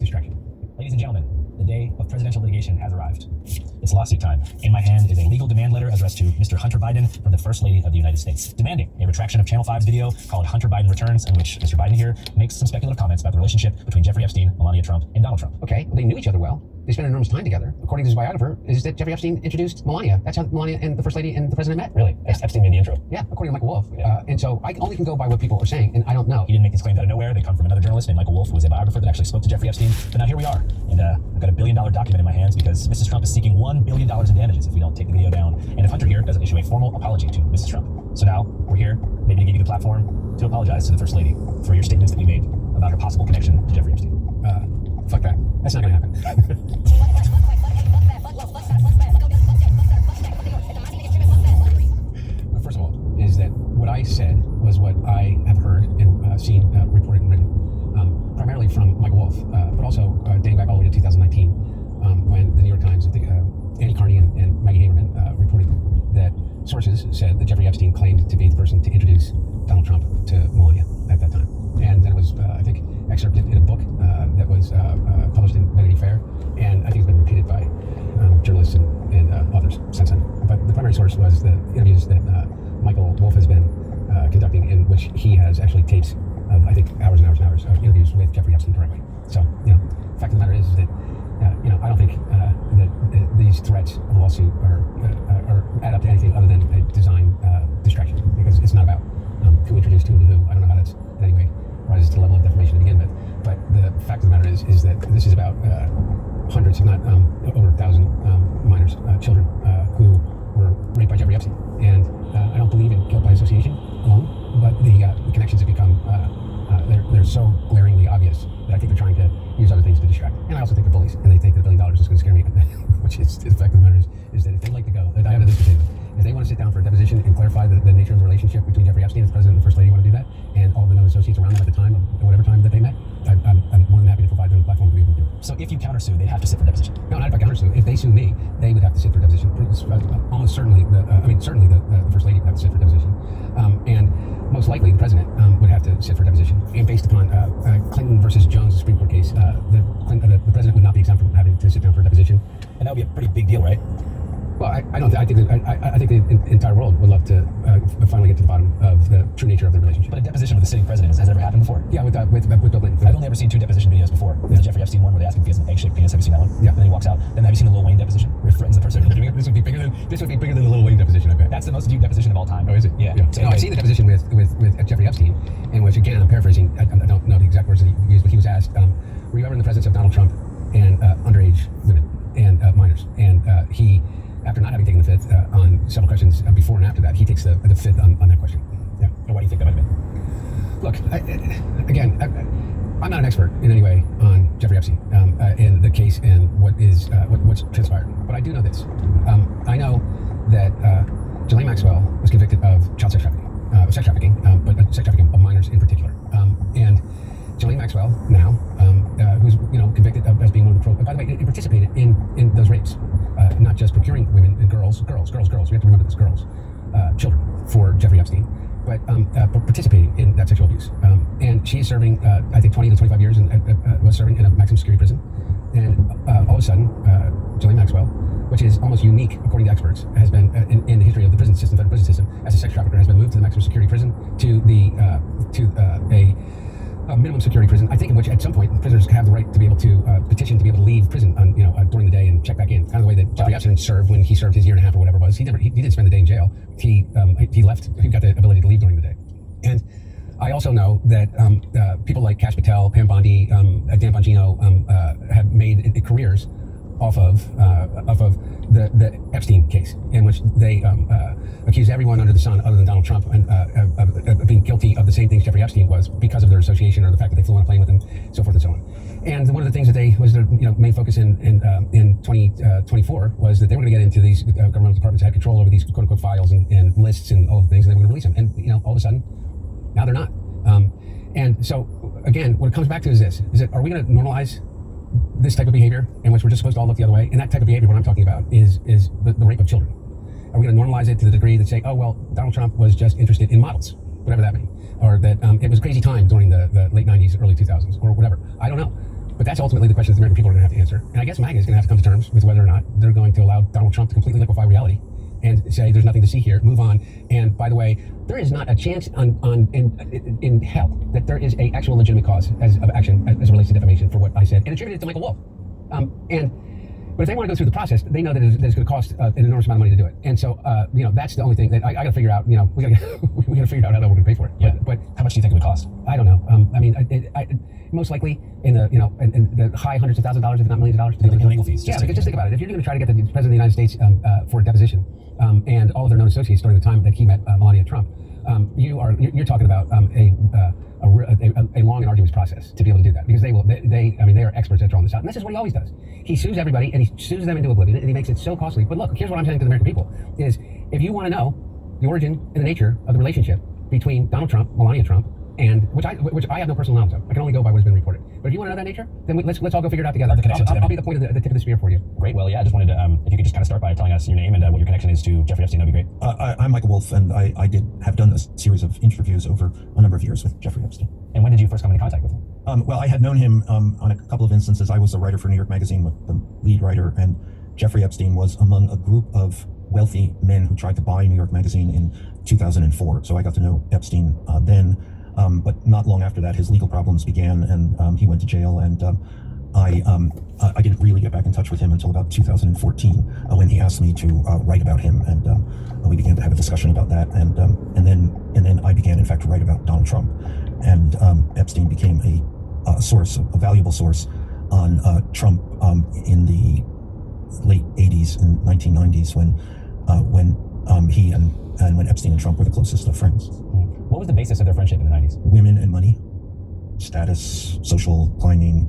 distraction. Ladies and gentlemen, the day of presidential litigation has arrived. It's lawsuit time. In my hand is a legal demand letter addressed to Mr. Hunter Biden from the First Lady of the United States, demanding a retraction of Channel 5's video called Hunter Biden Returns, in which Mr. Biden here makes some speculative comments about the relationship between Jeffrey Epstein, Melania Trump, and Donald Trump. Okay, well, they knew each other well. They spent enormous time together. According to his biographer, is that Jeffrey Epstein introduced Melania. That's how Melania and the First Lady and the President met. Really? Yeah. Epstein made the intro? Yeah, according to Michael Wolff. Yeah. And so I only can go by what people are saying, and I don't know. He didn't make these claims out of nowhere. They come from another journalist named Michael Wolff, who was a biographer that actually spoke to Jeffrey Epstein. But now here we are, and I've got $1 billion document in my hands because Mrs. Trump is seeking $1 billion in damages if we don't take the video down, and if Hunter here doesn't issue a formal apology to Mrs. Trump. So now we're here, maybe to give you the platform to apologize to the First Lady for your statements that you made about her possible connection to Jeffrey Epstein. Fuck that. That's not going to happen. First of all, is that what I said was what I have heard and seen reported and written, primarily from Michael Wolff, but also dating back all the way to 2019, when the New York Times, I think Annie Carney and Maggie Haberman reported that sources said that Jeffrey Epstein claimed to be the person to introduce Donald Trump to Melania at that time. And then it was, I think, excerpted in a book that was published in Vanity Fair, and I think it's been repeated by journalists and others since then. But the primary source was the interviews that Michael Wolff has been conducting, in which he has actually tapes of, I think, hours and hours and hours of interviews with Jeffrey Epstein directly. So, the fact of the matter is that, I don't think that these threats of a lawsuit are add up to anything other than a design distraction, because it's not about who introduced who to who. I don't know how that's in any way rises to the level of defamation to begin with, but the fact of the matter is that this is about hundreds, if not over 1,000 minors, children who were raped by Jeffrey Epstein. And I don't believe in guilt by association alone, but the connections have become they're so glaringly obvious that I think they're trying to use other things to distract. And I also think they're bullies, and they think that $1 billion is going to scare me, which is the fact of the matter is that if they like to go, I have this to say, if they want to sit down for a deposition and clarify the nature of the relationship between Jeffrey Epstein and the President and the First Lady want to do that, and all the known associates around them at the time, of whatever time that they met, I'm more than happy to provide them a platform to be able to do it. So if you countersue, they'd have to sit for deposition? No, not if I countersue. If they sue me, they would have to sit for deposition. Almost certainly, certainly the First Lady would have to sit for deposition. And most likely the President would have to sit for deposition. And based upon Clinton versus Jones, the Supreme Court case, the President would not be exempt from having to sit down for a deposition. And that would be a pretty big deal, right? Well, I think the entire world would love to finally get to the bottom of the true nature of the relationship. But a deposition with a sitting president has ever happened before? Yeah, with Bill Clinton. I've only ever seen 2 deposition videos before. Yeah. The Jeffrey Epstein one where they ask him if he has an egg-shaped penis. Have you seen that one? Yeah. And then he walks out. Then have you seen the Lil Wayne deposition where he threatens the person doing it? This would be bigger than the Lil Wayne deposition, I bet. That's the most viewed deposition of all time. Oh, is it? Yeah. So no, I've seen the deposition with Jeffrey Epstein, in which, again, I'm paraphrasing. I don't know the exact words that he used, but he was asked, were you ever in the presence of Donald Trump and underage women and minors? And he, after not having taken the fifth on several questions before and after that, he takes the fifth on that question. Yeah. And why do you think that might have been? Look, I'm not an expert in any way on Jeffrey Epstein in the case and what's transpired, but I do know this. I know that Ghislaine Maxwell was convicted of child sex trafficking, but sex trafficking of minors in particular. And Ghislaine Maxwell now, who's convicted of as being one of the by the way, it participated in those rapes, not just procuring women and girls. We have to remember this, children for Jeffrey Epstein, but participating in that sexual abuse. And she's serving, I think, 20 to 25 years, and was serving in a maximum security prison. And all of a sudden, Ghislaine Maxwell, which is almost unique according to experts, has been in the history of the prison system, federal prison system, as a sex trafficker, has been moved to the maximum security prison to a minimum security prison, I think, in which at some point prisoners have the right to be able to petition to be able to leave prison during the day and check back in. Kind of the way that Jeffrey Epstein served when he served his year and a half or whatever it was. He didn't spend the day in jail. He left. He got the ability to leave during the day. And I also know that people like Kash Patel, Pam Bondi, Dan Bongino have made careers off of the Epstein case, in which they accused everyone under the sun other than Donald Trump of being guilty of the same things Jeffrey Epstein was because of their association or the fact that they flew on a plane with him, so forth and so on. And one of the things that was their main focus in 2024 was that they were going to get into these governmental departments that had control over these quote unquote files and lists and all the things, and they were going to release them. And all of a sudden, now they're not. And so again, what it comes back to is this: are we going to normalize this type of behavior in which we're just supposed to all look the other way? And that type of behavior, what I'm talking about, is the rape of children. Are we going to normalize it to the degree that say, oh, well, Donald Trump was just interested in models, whatever that means, or that it was a crazy time during the late 90s, early 2000s, or whatever? I don't know. But that's ultimately the questions the American people are going to have to answer. And I guess MAGA is going to have to come to terms with whether or not they're going to allow Donald Trump to completely liquefy reality and say there's nothing to see here, move on. And by the way, there is not a chance in hell that there is a actual legitimate cause of action as it relates to defamation for what I said and attributed it to Michael Wolff. But if they want to go through the process, they know that it's going to cost an enormous amount of money to do it. And so, that's the only thing that I got to figure out. We got to figure out how we're going to pay for it. Yeah. But how much do you think it would cost? I don't know. Most likely in the high hundreds of thousands of dollars, if not millions of dollars. In legal fees. Just think about it. If you're going to try to get the President of the United States for a deposition, and all of their known associates during the time that he met Melania Trump, you're talking about a long and arduous process to be able to do that, because they are experts at drawing this out. And this is what he always does. He sues everybody and he sues them into oblivion, and he makes it so costly. But look, here's what I'm saying to the American people is, if you want to know the origin and the nature of the relationship between Donald Trump, Melania Trump, and which I have no personal knowledge of. I can only go by what has been reported. But if you want to know that nature, then let's all go figure it out together. I'll be the point of the tip of the spear for you. Great. Well, yeah, I just wanted to, if you could just kind of start by telling us your name and what your connection is to Jeffrey Epstein, that'd be great. I'm Michael Wolff, and I have done a series of interviews over a number of years with Jeffrey Epstein. And when did you first come into contact with him? Well, I had known him on a couple of instances. I was a writer for New York Magazine with the lead writer, and Jeffrey Epstein was among a group of wealthy men who tried to buy New York Magazine in 2004. So I got to know Epstein then. But not long after that, his legal problems began, and he went to jail. And I didn't really get back in touch with him until about 2014, when he asked me to write about him, and we began to have a discussion about that. And then I began, in fact, to write about Donald Trump. And Epstein became a valuable source on Trump in the late 80s and 1990s, when he and when Epstein and Trump were the closest of friends. What was the basis of their friendship in the 90s? Women and money, status, social climbing,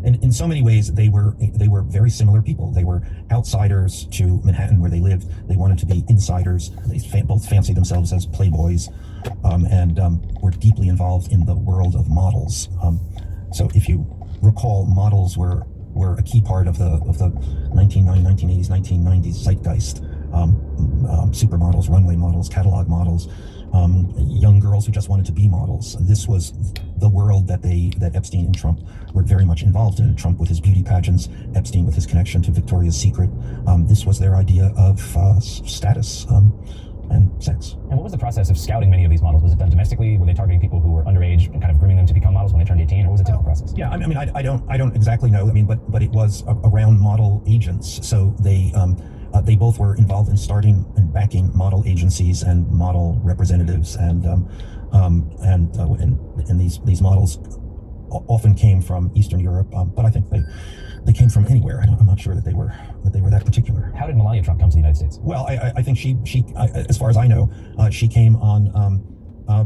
and in so many ways they were very similar people. They were outsiders to Manhattan, where they lived. They wanted to be insiders. They both fancied themselves as playboys, and were deeply involved in the world of models. So if you recall, models were a key part of the 1980s, 1990s zeitgeist. Supermodels, runway models, catalog models, young girls who just wanted to be models. This was the world that Epstein and Trump were very much involved in. Trump with his beauty pageants, Epstein with his connection to Victoria's Secret. This was their idea of status and sex. And what was the process of scouting many of these models? Was it done domestically? Were they targeting people who were underage and kind of grooming them to become models when they turned 18, or what was the typical process? Yeah, I don't exactly know. But it was around model agents. So they both were involved in starting and backing model agencies and model representatives, and these models often came from Eastern Europe, but I think they came from anywhere. I'm not sure that they were that particular. How did Melania Trump come to the United States? Well, I think she as far as I know, she came on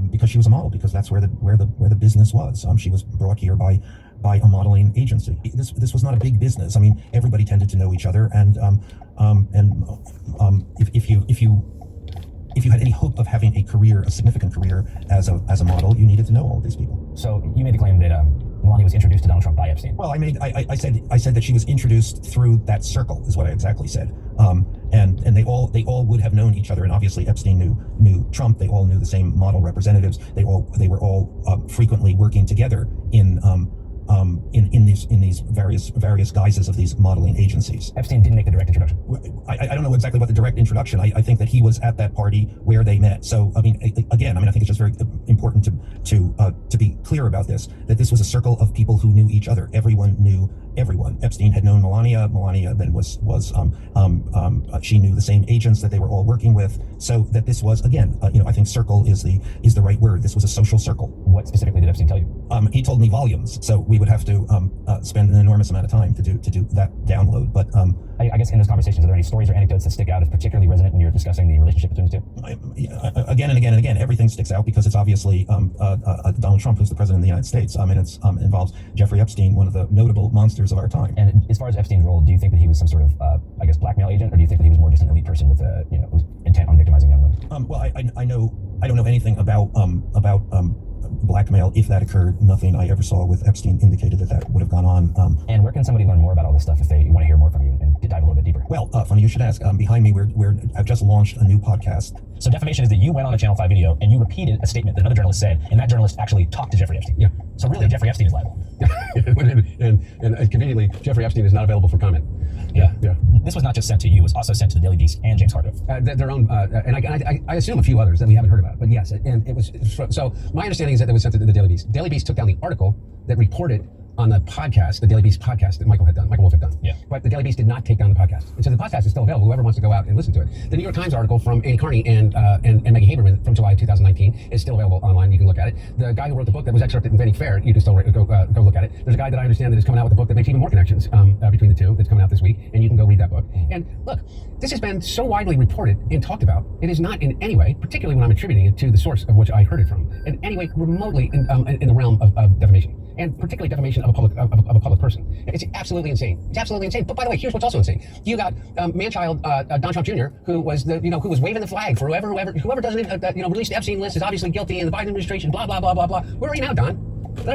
because she was a model, because that's where the business was. She was brought here by a modeling agency. This was not a big business. Everybody tended to know each other, and if you had any hope of having a significant career as a model, you needed to know all of these people. So you made the claim that Melania was introduced to Donald Trump by Epstein. Well, I said that she was introduced through that circle, is what I exactly said. And they all would have known each other, and obviously Epstein knew Trump. They all knew the same model representatives. They were all frequently working together in these various guises of these modeling agencies. Epstein didn't make the direct introduction. I don't know exactly what the direct introduction. I think that he was at that party where they met. So I think it's just very important to be clear about this, that this was a circle of people who knew each other. Everyone knew everyone. Epstein had known Melania. Melania then she knew the same agents that they were all working with. So that this was, again, I think circle is the right word. This was a social circle. What specifically did Epstein tell you? He told me volumes. So we would have to spend an enormous amount of time to do that download. But I guess in those conversations, are there any stories or anecdotes that stick out as particularly resonant when you're discussing the relationship between the two? Again and again and again, everything sticks out, because it's obviously Donald Trump, who's the president of the United States. It involves Jeffrey Epstein, one of the notable monsters of our time. And as far as Epstein's role, do you think that he was some sort of, blackmail agent, or do you think that he was more just an elite person with who's intent on victimizing young women? Well, I don't know anything about blackmail, if that occurred. Nothing I ever saw with Epstein indicated that would have gone on. And where can somebody learn more about all this stuff if they want to hear more from you and dive a little bit bit deeper. Well, funny you should ask. Behind me, I've just launched a new podcast. So defamation is that you went on a Channel 5 video and you repeated a statement that another journalist said, and that journalist actually talked to Jeffrey Epstein. Yeah. So really, Jeffrey Epstein is liable. and conveniently, Jeffrey Epstein is not available for comment. Yeah. Yeah. This was not just sent to you; it was also sent to the Daily Beast and James Hargrove. Their own, and I assume a few others that we haven't heard about. But yes, and it was so. My understanding is that it was sent to the Daily Beast. Daily Beast took down the article that reported on the podcast, the Daily Beast podcast that Michael Wolff had done. Yeah. But the Daily Beast did not take down the podcast. And so the podcast is still available. Whoever wants to go out and listen to it. The New York Times article from Annie Carney and Maggie Haberman from July 2019 is still available online. You can look at it. The guy who wrote the book that was excerpted in Vanity Fair, you can still go look at it. There's a guy that I understand that is coming out with a book that makes even more connections between the two that's coming out this week, and you can go read that book. And look, this has been so widely reported and talked about. It is not in any way, particularly when I'm attributing it to the source of which I heard it from, in any way remotely in the realm of defamation. And particularly defamation of a public person. It's absolutely insane. It's absolutely insane. But by the way, here's what's also insane. You got man-child Don Trump Jr., who was who was waving the flag for whoever doesn't release the Epstein list is obviously guilty, and the Biden administration, blah blah blah blah blah. Where are you now, Don?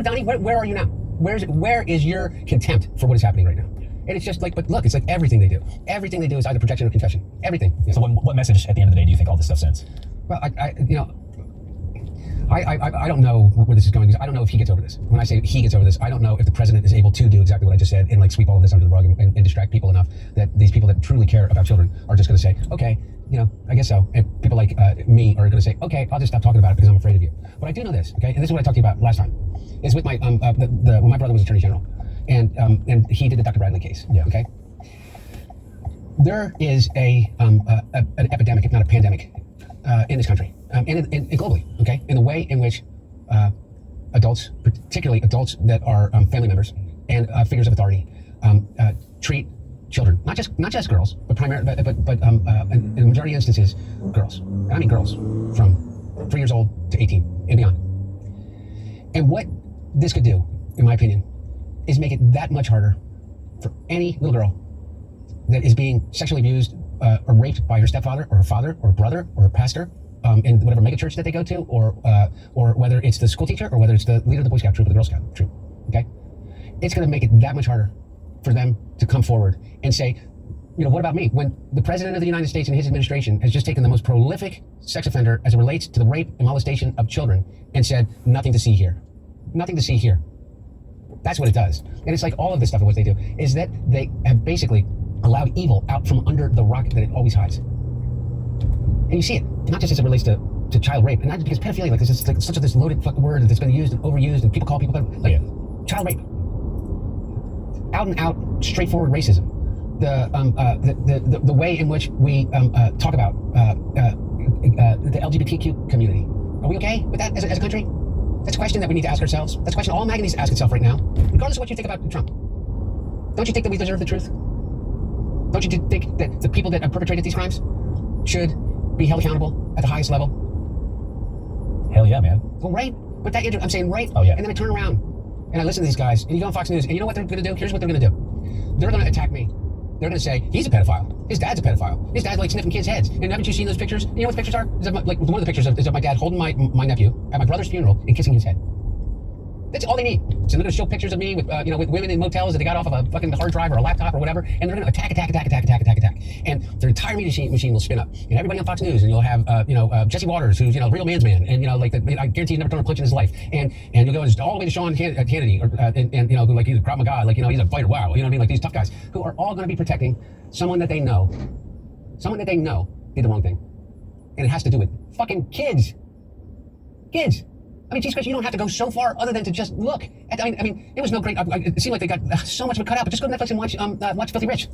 Donnie, where are you now? Where is your contempt for what is happening right now? And it's just like, but look, it's like everything they do. Everything they do is either projection or confession. Everything. So what message at the end of the day do you think all this stuff sends? Well, I don't know where this is going, because I don't know if he gets over this. When I say he gets over this, I don't know if the president is able to do exactly what I just said and like sweep all of this under the rug and distract people enough that these people that truly care about children are just going to say, okay, I guess so. And people like me are going to say, okay, I'll just stop talking about it because I'm afraid of you. But I do know this, okay? And this is what I talked to you about last time. Is with my when my brother was Attorney General, and he did the Dr. Bradley case. Yeah. Okay. There is an epidemic, if not a pandemic, in this country. And globally, okay, in the way in which adults, particularly adults that are family members and figures of authority, treat children, not just girls, but primarily, but in the majority of instances, girls. And I mean girls from 3 years old to 18 and beyond. And what this could do, in my opinion, is make it that much harder for any little girl that is being sexually abused or raped by her stepfather or her father or brother or a pastor in whatever mega church that they go to, or whether it's the school teacher or whether it's the leader of the Boy Scout troop or the Girl Scout troop. Okay, it's going to make it that much harder for them to come forward and say, what about me? When the president of the United States and his administration has just taken the most prolific sex offender as it relates to the rape and molestation of children and said, nothing to see here. Nothing to see here. That's what it does. And it's like all of this stuff and what they do is that they have basically allowed evil out from under the rock that it always hides. And you see it, not just as it relates to child rape, and not because pedophilia, like this is like such a this loaded fucking word that's been used and overused, and people call people like child rape, out and out, straightforward racism. The way in which we talk about the LGBTQ community. Are we okay with that as a country? That's a question that we need to ask ourselves. That's a question all MAGA needs to ask itself right now, regardless of what you think about Trump. Don't you think that we deserve the truth? Don't you think that the people that have perpetrated these crimes should be held accountable at the highest level? Hell yeah, man. Well, right. But that I'm saying right. Oh, yeah. And then I turn around and I listen to these guys, and you go on Fox News, and you know what they're going to do? Here's what they're going to do. They're going to attack me. They're going to say, he's a pedophile. His dad's a pedophile. His dad's like sniffing kids' heads. And haven't you seen those pictures? You know what the pictures are? Like one of the pictures is of my dad holding my nephew at my brother's funeral and kissing his head. That's all they need. So they're going to show pictures of me with with women in motels that they got off of a fucking hard drive or a laptop or whatever, and they're going to attack, and their entire media machine will spin up. And everybody on Fox News, and you'll have Jesse Waters, who's real man's man, and I guarantee he's never thrown a punch in his life, and you'll go all the way to Sean Hannity, or who like he's a Krav Maga, like he's a fighter. Wow, you know what I mean? Like these tough guys who are all going to be protecting someone that they know did the wrong thing, and it has to do with fucking kids. I mean, Jesus Christ, you don't have to go so far other than to just look at. I mean, it was no great. It seemed like they got so much of it cut out, but just go to Netflix and watch Filthy Rich.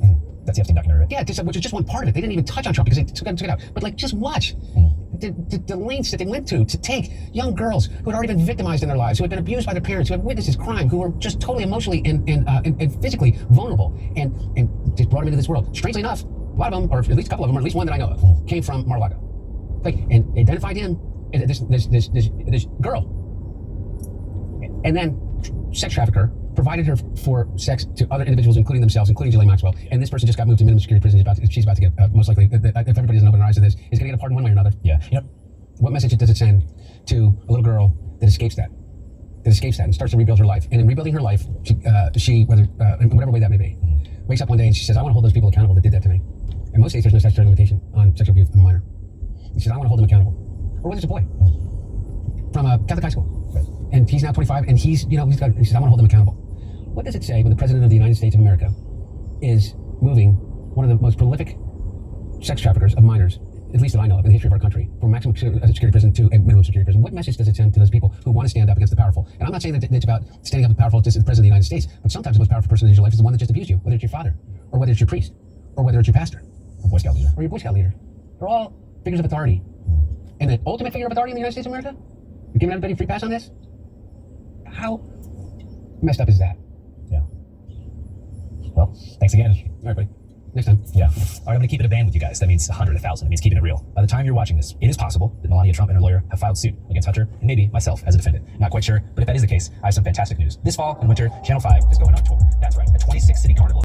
That's the Epstein documentary. Yeah, which is just one part of it. They didn't even touch on Trump because they took it out. But like, just watch the lengths that they went to take young girls who had already been victimized in their lives, who had been abused by their parents, who had witnessed this crime, who were just totally emotionally and physically vulnerable, and just brought them into this world. Strangely enough, a lot of them, or at least a couple of them, or at least one that I know of, came from Mar-a-Lago. Like, and they identified him as this girl. And then sex trafficker provided her for sex to other individuals, including themselves, including Ghislaine Maxwell. And this person just got moved to minimum security prison. She's about to get, most likely, if everybody doesn't open their eyes to this, is going to get a pardon one way or another. Yeah. What message does it send to a little girl that escapes that and starts to rebuild her life? And in rebuilding her life, she whether in whatever way that may be, wakes up one day and she says, I want to hold those people accountable that did that to me. In most states, there's no statutory limitation on sexual abuse of a minor. She says, I want to hold them accountable. Or whether it's a boy from a Catholic high school. And he's now 25 and he says, I want to hold them accountable. What does it say when the President of the United States of America is moving one of the most prolific sex traffickers of minors, at least that I know of, in the history of our country, from maximum security prison to a minimum security prison? What message does it send to those people who want to stand up against the powerful? And I'm not saying that it's about standing up to the powerful just as the President of the United States, but sometimes the most powerful person in your life is the one that just abused you, whether it's your father, or whether it's your priest, or whether it's your pastor, or Boy Scout leader, or your Boy Scout leader. They're all figures of authority. And the ultimate figure of authority in the United States of America? You're giving everybody a free pass on this? How messed up is that? Yeah. Well, thanks again. All right, buddy. Next time. Yeah. All right, I'm going to keep it a band with you guys. That means 100, 1,000. It means keeping it real. By the time you're watching this, it is possible that Melania Trump and her lawyer have filed suit against Hunter and maybe myself as a defendant. Not quite sure, but if that is the case, I have some fantastic news. This fall and winter, Channel 5 is going on tour. That's right, a 26-city carnival.